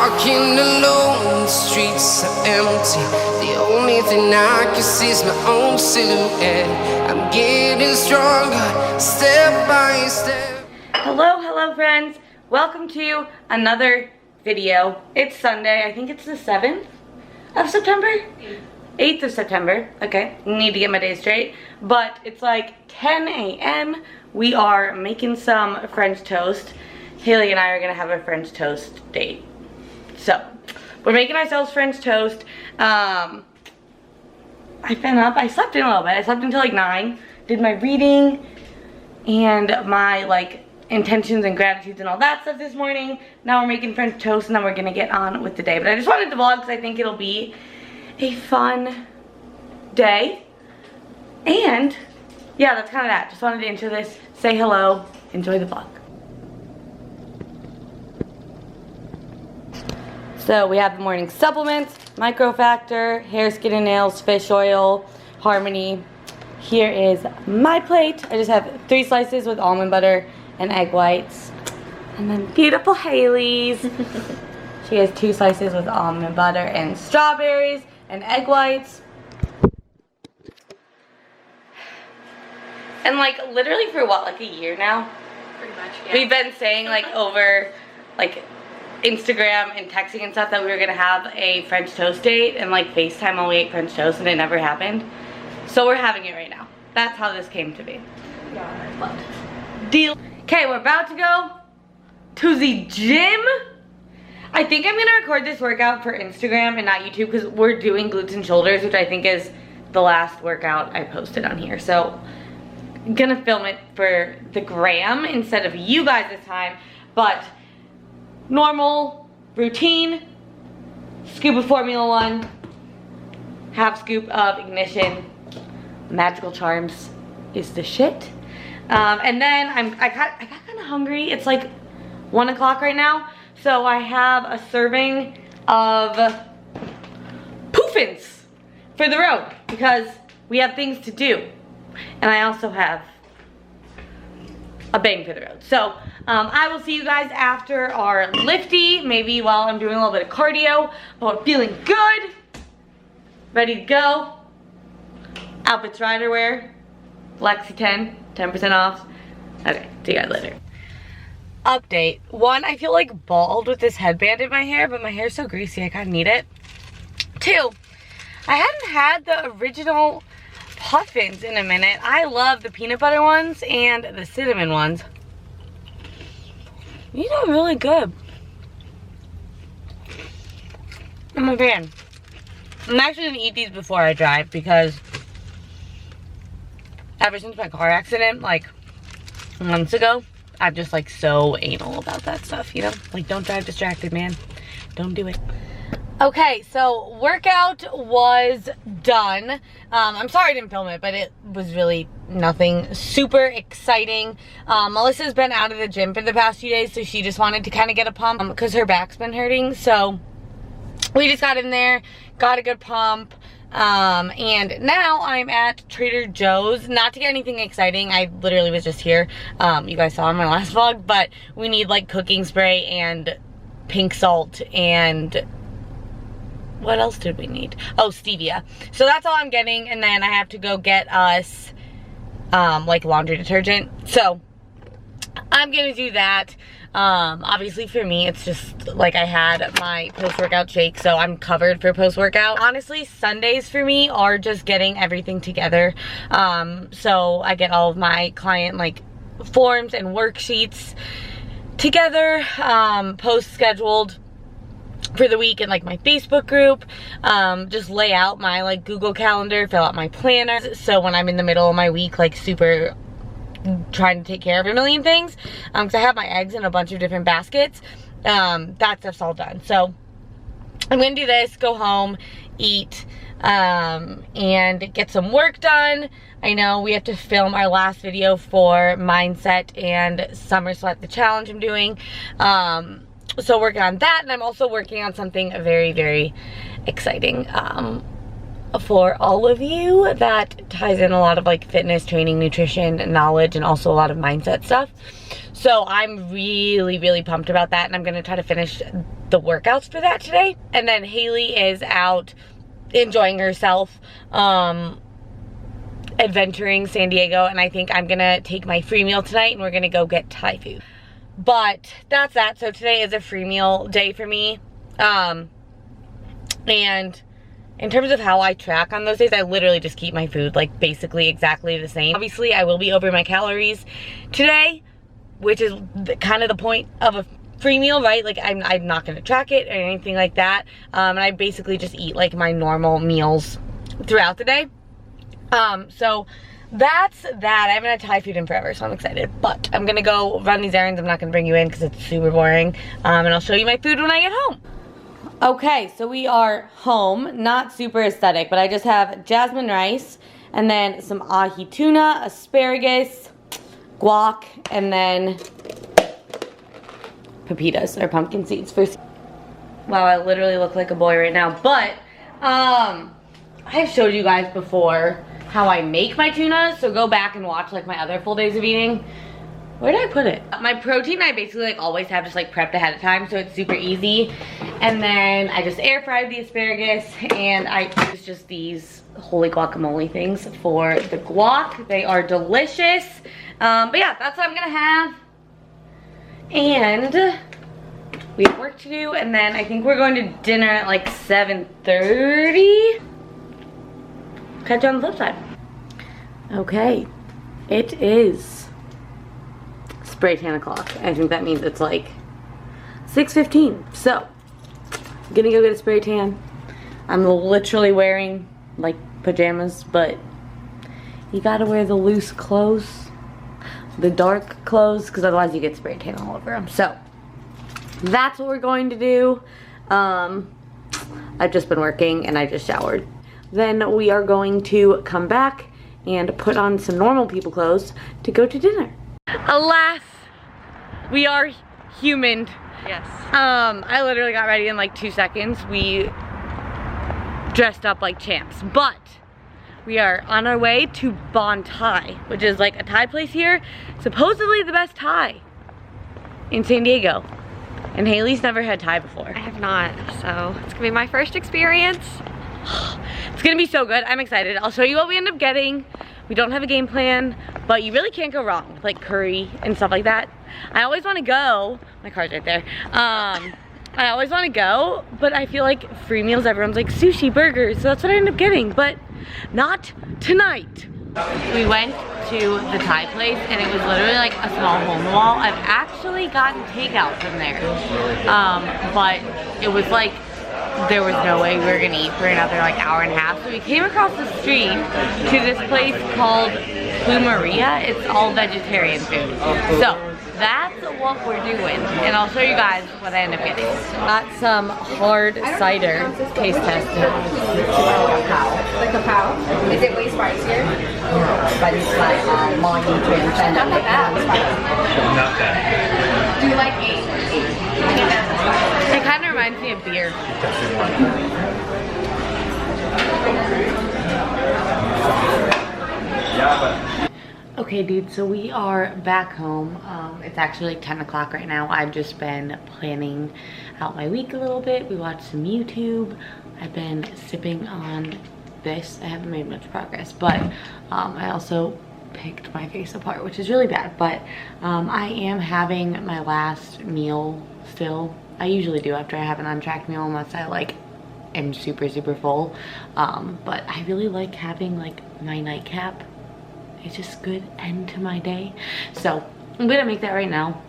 walking alone, the streets are empty. The only thing I can see is my own silhouette. I'm getting stronger, step by step. Hello friends. Welcome to another video. It's Sunday. I think it's the 7th of September? 8th of September. Okay, need to get my days straight. But it's like 10 a.m. We are making some French toast. Haley and I are gonna have a French toast date. So, we're making ourselves French toast. I've been up, I slept in a little bit. I slept until like 9. Did my reading and my like intentions and gratitudes and all that stuff this morning. Now we're making French toast and then we're gonna get on with the day. But I just wanted to vlog because I think it'll be a fun day. And yeah, that's kind of that. Just wanted to intro this, say hello, enjoy the vlog. So we have the morning supplements, Microfactor, hair, skin and nails, fish oil, Harmony. Here is my plate. I just have 3 slices with almond butter and egg whites. And then beautiful Haley's. She has 2 slices with almond butter and strawberries and egg whites. And like literally for what, like a year now? Pretty much, yeah. We've been saying like over like Instagram and texting and stuff that we were gonna have a French toast date and like FaceTime while we ate French toast, and it never happened. So we're having it right now. That's how this came to be. Yeah, Deal. Okay, we're about to go to the gym. I think I'm gonna record this workout for Instagram and not YouTube because we're doing glutes and shoulders, which I think is the last workout I posted on here. So I'm gonna film it for the gram instead of you guys this time, but normal routine, scoop of Formula 1, half scoop of Ignition, Magical Charms is the shit. And then I got kind of hungry. It's like 1 o'clock right now, so I have a serving of Poofins for the road because we have things to do, and I also have a bang for the road. So I will see you guys after our lifty, maybe while I'm doing a little bit of cardio, but we're feeling good, ready to go. Outfits Rider wear, Lexi 10% off. Okay, see you guys later. Update. 1, I feel like bald with this headband in my hair, but my hair's so greasy I kind of need it. 2, I hadn't had the original Puffins in a minute. I love the peanut butter ones and the cinnamon ones. These are really good. I'm a fan. I'm actually gonna eat these before I drive because ever since my car accident, like months ago, I'm just like so anal about that stuff, you know? Like, don't drive distracted, man. Don't do it. Okay, so workout was done. I'm sorry I didn't film it, but it was really nothing super exciting. Melissa's been out of the gym for the past few days, so she just wanted to kind of get a pump because her back's been hurting. So we just got in there, got a good pump, and now I'm at Trader Joe's. Not to get anything exciting, I literally was just here. You guys saw in my last vlog, but we need like cooking spray and pink salt and what else did we need? Oh, stevia. So that's all I'm getting, and then I have to go get us like laundry detergent. So I'm gonna do that. Obviously for me, it's just like I had my post-workout shake, so I'm covered for post-workout. Honestly, Sundays for me are just getting everything together. So I get all of my client like forms and worksheets together, post-scheduled for the week in like my Facebook group, just lay out my like Google Calendar, fill out my planner, so when I'm in the middle of my week, like super trying to take care of a million things, because I have my eggs in a bunch of different baskets, that stuff's all done. So I'm gonna do this, go home, eat, and get some work done. I know we have to film our last video for Mindset and Summer Sweat, the challenge I'm doing. So working on that, and I'm also working on something very, very exciting. for all of you that ties in a lot of like fitness, training, nutrition, knowledge, and also a lot of mindset stuff. So I'm really, really pumped about that, and I'm gonna try to finish the workouts for that today. And then Haley is out enjoying herself, adventuring San Diego, and I think I'm gonna take my free meal tonight and we're gonna go get Thai food. But that's that. So today is a free meal day for me. And in terms of how I track on those days, I literally just keep my food like basically exactly the same. Obviously, I will be over my calories today, which is kind of the point of a free meal, right? Like I'm not gonna track it or anything like that. And I basically just eat like my normal meals throughout the day. So that's that. I haven't had Thai food in forever, so I'm excited. But I'm gonna go run these errands. I'm not gonna bring you in because it's super boring. And I'll show you my food when I get home. Okay, so we are home. Not super aesthetic, but I just have jasmine rice and then some ahi tuna, asparagus, guac, and then pepitas or pumpkin seeds. Wow, I literally look like a boy right now. But I've showed you guys before how I make my tuna, so go back and watch like my other full days of eating. Where did I put it? My protein I basically like always have just like prepped ahead of time, so it's super easy. And then I just air fried the asparagus, and I use just these holy guacamole things for the guac. They are delicious. But yeah, that's what I'm gonna have. And we have work to do, and then I think we're going to dinner at like 7:30. Catch you on the flip side. Okay, it is spray tan o'clock. I think that means it's like 6:15. So, I'm gonna go get a spray tan. I'm literally wearing like pajamas, but you gotta wear the loose clothes, the dark clothes, because otherwise you get spray tan all over them. So, that's what we're going to do. I've just been working and I just showered. Then we are going to come back and put on some normal people clothes to go to dinner. Alas, we are humaned. Yes. I literally got ready in like 2 seconds. We dressed up like champs, but we are on our way to Bon Thai, which is like a Thai place here. Supposedly the best Thai in San Diego. And Haley's never had Thai before. I have not, so it's gonna be my first experience. It's gonna be so good. I'm excited. I'll show you what we end up getting. We don't have a game plan, but you really can't go wrong with like curry and stuff like that. I always want to go. My car's right there. I always want to go, but I feel like free meals, everyone's like sushi, burgers, so that's what I end up getting, but not tonight. We went to the Thai place and it was literally like a small hole in the wall. I've actually gotten takeout from there, but it was like there was no way we were gonna eat for another like hour and a half. So we came across the street to this place called Maria. It's all vegetarian food. So that's what we're doing. And I'll show you guys what I end up getting. Got some hard cider taste test. Like a pow? Is it way spicier? But it's like more nutrients and Not that bad. Not bad. Do you like eight? It kind of reminds me of beer. Okay, dude, so we are back home. It's actually like 10 o'clock right now. I've just been planning out my week a little bit. We watched some YouTube. I've been sipping on this. I haven't made much progress, but I also picked my face apart, which is really bad, but I am having my last meal still. I usually do after I have an untracked meal, unless I like am super full, but I really like having like my nightcap. It's just good end to my day, so I'm gonna make that right now.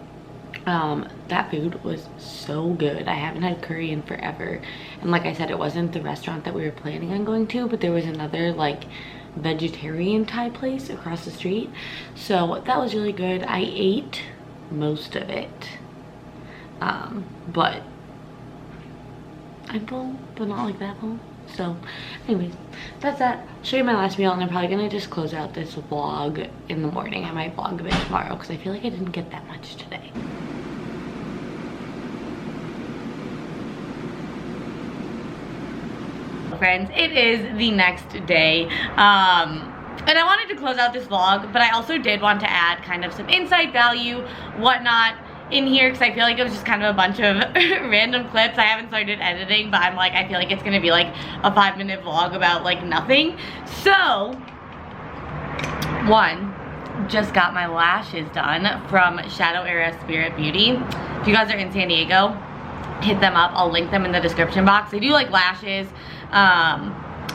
That food was so good. I haven't had curry in forever, and like I said, it wasn't the restaurant that we were planning on going to, but there was another like vegetarian Thai place across the street, so that was really good. I ate most of it, but I'm full, but not like that full. So anyways, that's that. Show you my last meal, and I'm probably gonna just close out this vlog in the morning. I might vlog a bit tomorrow because I feel like I didn't get that much today. friends, it is the next day. And I wanted to close out this vlog, but I also did want to add kind of some insight, value, whatnot in here, because I feel like it was just kind of a bunch of random clips. I haven't started editing, but I'm like, I feel like it's gonna be like a 5-minute vlog about like nothing. So, one, just got my lashes done from Shadow Era Spirit Beauty. If you guys are in San Diego, hit them up. I'll link them in the description box. They do like lashes,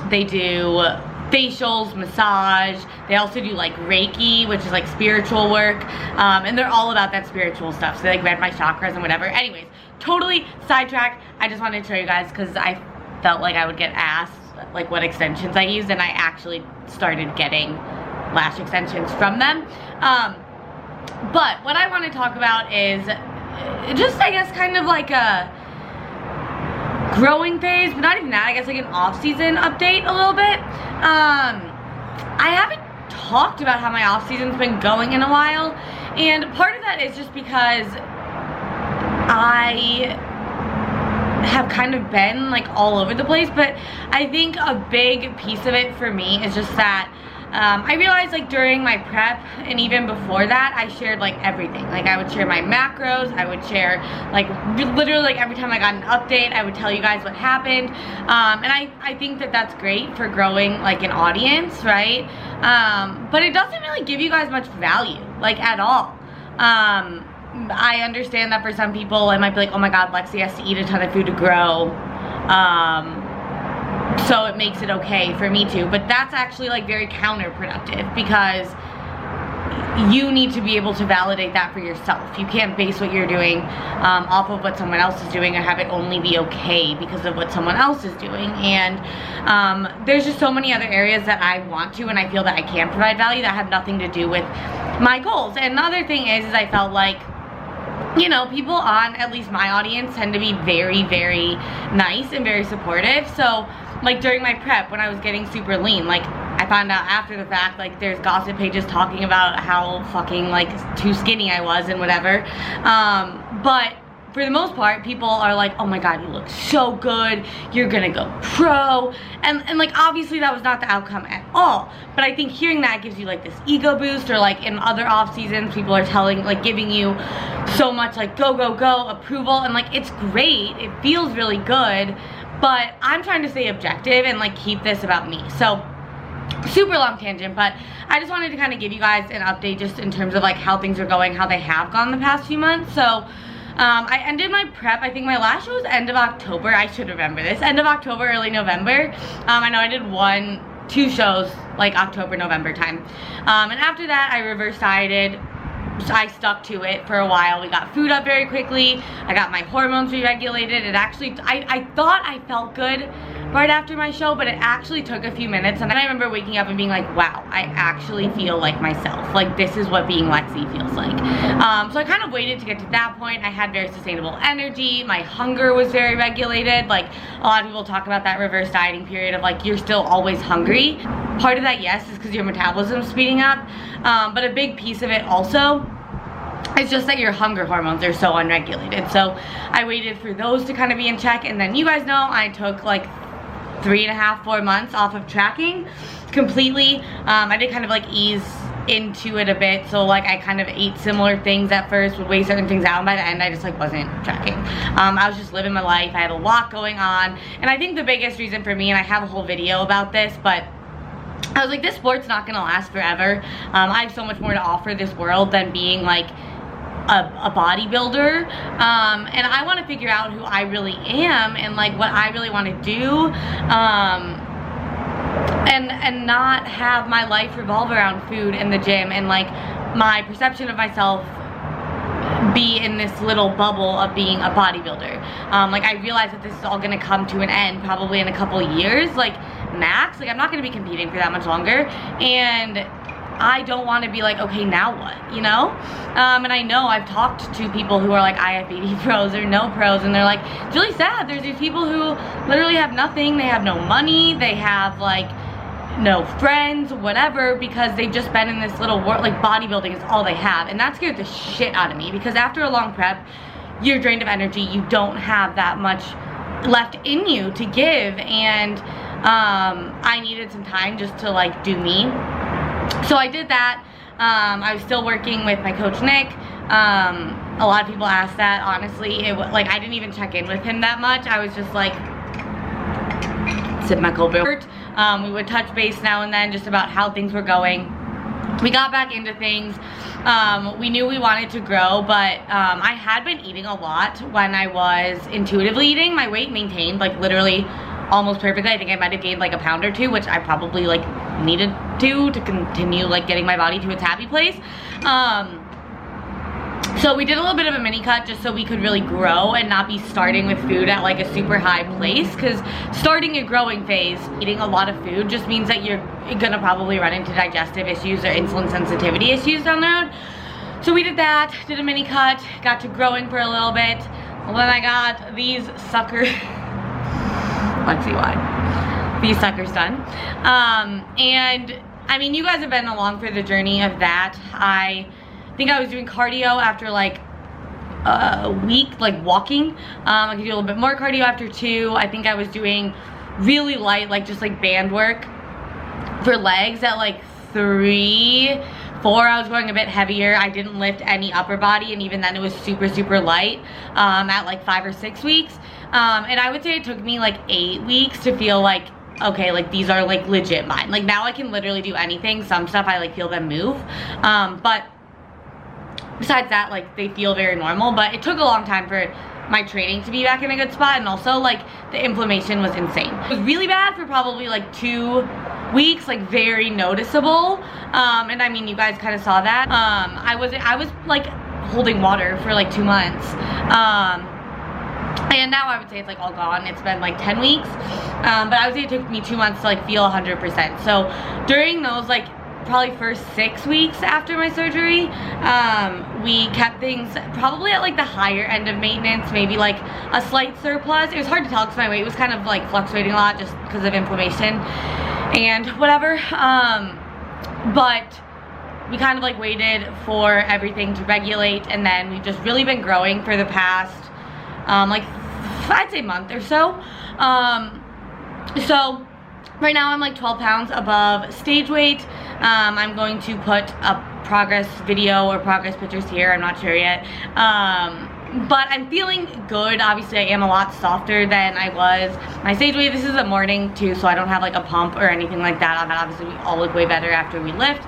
they do facials, massage. They also do like Reiki, which is like spiritual work, and they're all about that spiritual stuff. So they like read my chakras and whatever. Anyways, totally sidetracked. I just wanted to show you guys because I felt like I would get asked like what extensions I used, and I actually started getting lash extensions from them. But what I want to talk about is just, I guess, kind of like a growing phase, but not even that. I guess like an off-season update a little bit. I haven't talked about how my off-season's been going in a while, and part of that is just because I have kind of been like all over the place. But I think a big piece of it for me is just that I realized like during my prep and even before that, I shared like everything. Like I would share my macros, I would share like literally like every time I got an update, I would tell you guys what happened. And I think that that's great for growing like an audience, right? But it doesn't really give you guys much value, like at all. I understand that for some people it might be like, oh my god, Lexi has to eat a ton of food to grow. So it makes it okay for me too, but that's actually like very counterproductive because you need to be able to validate that for yourself. You can't base what you're doing off of what someone else is doing and have it only be okay because of what someone else is doing. And there's just so many other areas that I want to and I feel that I can provide value that have nothing to do with my goals. And another thing is I felt like, you know, people on at least my audience tend to be very, very nice and very supportive. So like during my prep when I was getting super lean, like I found out after the fact like there's gossip pages talking about how fucking like too skinny I was and whatever. But for the most part, people are like, oh my god, you look so good, you're gonna go pro. And like obviously that was not the outcome at all. But I think hearing that gives you like this ego boost, or like in other off seasons, people are telling, like giving you so much like go, go, go approval, and like it's great, it feels really good. But I'm trying to stay objective and like keep this about me. So super long tangent, but I just wanted to kind of give you guys an update just in terms of like how things are going, how they have gone the past few months. So I ended my prep, I think my last show was end of October. I should remember this. End of October, early November. I know I did 2 shows like October, November time. And after that I reverse dieted. So I stuck to it for a while. We got food up very quickly. I got my hormones re-regulated. It actually, I thought I felt good right after my show, but it actually took a few minutes. And then I remember waking up and being like, wow, I actually feel like myself. Like this is what being Lexi feels like. So I kind of waited to get to that point. I had very sustainable energy. My hunger was very regulated. Like a lot of people talk about that reverse dieting period of like you're still always hungry. Part of that, yes, is because your metabolism's speeding up. But a big piece of it also, it's just that your hunger hormones are so unregulated. So I waited for those to kind of be in check, and then you guys know I took like 3.5, 4 months off of tracking completely. I did kind of like ease into it a bit, so like I kind of ate similar things at first, would weigh certain things out, and by the end I just like wasn't tracking. I was just living my life. I had a lot going on, and I think the biggest reason for me, and I have a whole video about this, but I was like, this sport's not gonna last forever. I have so much more to offer this world than being like a bodybuilder, and I want to figure out who I really am and like what I really want to do, and not have my life revolve around food and the gym, and like my perception of myself be in this little bubble of being a bodybuilder. Like I realize that this is all gonna come to an end probably in a couple years, like max. Like I'm not gonna be competing for that much longer, and I don't want to be like, okay, now what, you know? And I know I've talked to people who are like IFBB pros or no pros, and they're like, it's really sad. There's these people who literally have nothing. They have no money. They have like no friends, whatever, because they've just been in this little world. Like bodybuilding is all they have, and that scared the shit out of me, because after a long prep, you're drained of energy. You don't have that much left in you to give, and I needed some time just to like do me. So I did that. I was still working with my coach Nick. A lot of people asked that. Honestly, it was like I didn't even check in with him that much. I was just like sipping my cold beer. We would touch base now and then just about how things were going. We got back into things. We knew we wanted to grow, but I had been eating a lot when I was intuitively eating. My weight maintained like literally almost perfectly. I think I might have gained like a pound or two, which I probably like needed to continue like getting my body to its happy place. So we did a little bit of a mini cut just so we could really grow and not be starting with food at like a super high place, because starting a growing phase eating a lot of food just means that you're gonna probably run into digestive issues or insulin sensitivity issues down the road. So we did that, did a mini cut, got to growing for a little bit. Then I got these suckers Lexi, why? These suckers done. And I mean, you guys have been along for the journey of that. I think I was doing cardio after like a week, like walking. I could do a little bit more cardio after 2. I think I was doing really light, like just like band work for legs at like 3, 4. I was going a bit heavier. I didn't lift any upper body, and even then it was super, super light at like 5 or 6 weeks. And I would say it took me like 8 weeks to feel like, okay, like these are like legit mine. Like now I can literally do anything. Some stuff I like feel them move. But besides that, like they feel very normal. But it took a long time for my training to be back in a good spot, and also like the inflammation was insane. It was really bad for probably like 2 weeks, like very noticeable. And I mean, you guys kind of saw that. I was like holding water for like 2 months. And now I would say it's like all gone. It's been like 10 weeks. But I would say it took me 2 months to like feel 100%. So during those like probably first 6 weeks after my surgery, we kept things probably at like the higher end of maintenance, maybe like a slight surplus. It was hard to tell because my weight was kind of like fluctuating a lot just because of inflammation and whatever. But we kind of like waited for everything to regulate, and then we've just really been growing for the past like I'd say month or so. So right now I'm like 12 pounds above stage weight. I'm going to put a progress video or progress pictures here, I'm not sure yet. But I'm feeling good. Obviously I am a lot softer than I was my stage weight. This is a morning too, so I don't have like a pump or anything like that. Obviously we all look way better after we lift.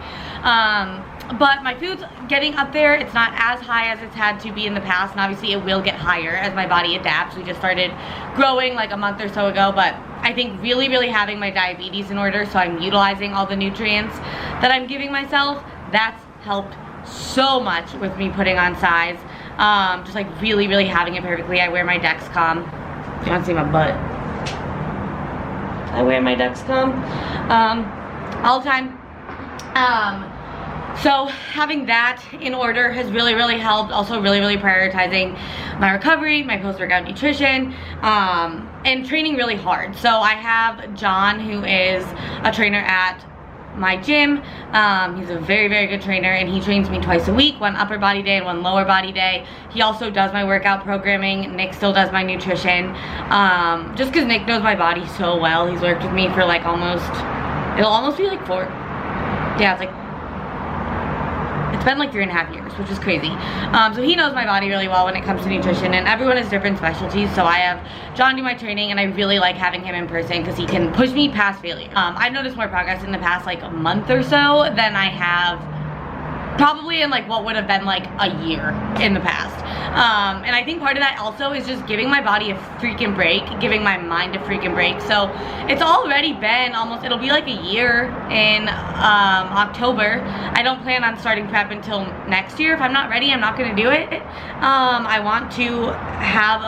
But my food's getting up there. It's not as high as it's had to be in the past, and obviously it will get higher as my body adapts. We just started growing like a month or so ago, but I think really, really having my diabetes in order, so I'm utilizing all the nutrients that I'm giving myself, that's helped so much with me putting on size. Just like really, really having it perfectly. I wear my Dexcom. You want to see my butt? I wear my Dexcom all the time. So having that in order has really, really helped. Also really, really prioritizing my recovery, my post-workout nutrition, and training really hard. So I have John, who is a trainer at my gym. He's a very, very good trainer, and he trains me twice a week, 1 upper body day and 1 lower body day. He also does my workout programming. Nick still does my nutrition. Just because Nick knows my body so well. He's worked with me for like it'll almost be like 4. Yeah, it's been like 3.5 years, which is crazy. So he knows my body really well when it comes to nutrition, and everyone has different specialties. So I have John do my training, and I really like having him in person because he can push me past failure. I've noticed more progress in the past like a month or so than I have probably in like what would have been like a year in the past. And I think part of that also is just giving my body a freaking break, giving my mind a freaking break. So it's already been it'll be like a year in October. I don't plan on starting prep until next year. If I'm not ready, I'm not gonna do it. I want to have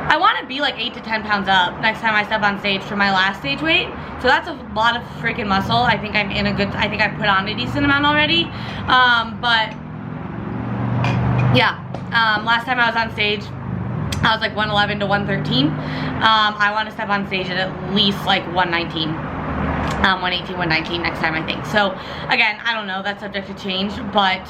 I want to be like 8 to 10 pounds up next time I step on stage for my last stage weight. So that's a lot of freaking muscle. I think I'm in I think I've put on a decent amount already. But yeah, last time I was on stage, I was like 111 to 113. I want to step on stage at least like 119. 118, 119 next time, I think. So again, I don't know, that's subject to change, but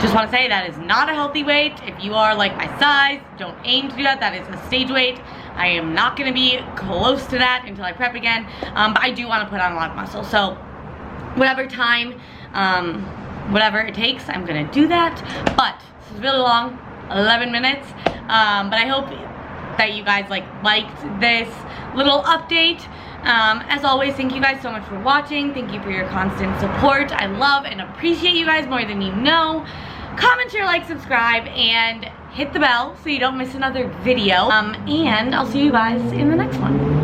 just want to say that is not a healthy weight. If you are like my size, don't aim to do that. That is a stage weight. I am not gonna be close to that until I prep again, but I do want to put on a lot of muscle. So whatever time, whatever it takes, I'm gonna do that. But this is really long, 11 minutes, but I hope that you guys liked this little update. As always, thank you guys so much for watching. Thank you for your constant support. I love and appreciate you guys more than you know. Comment, share, like, subscribe, and hit the bell so you don't miss another video. And I'll see you guys in the next one.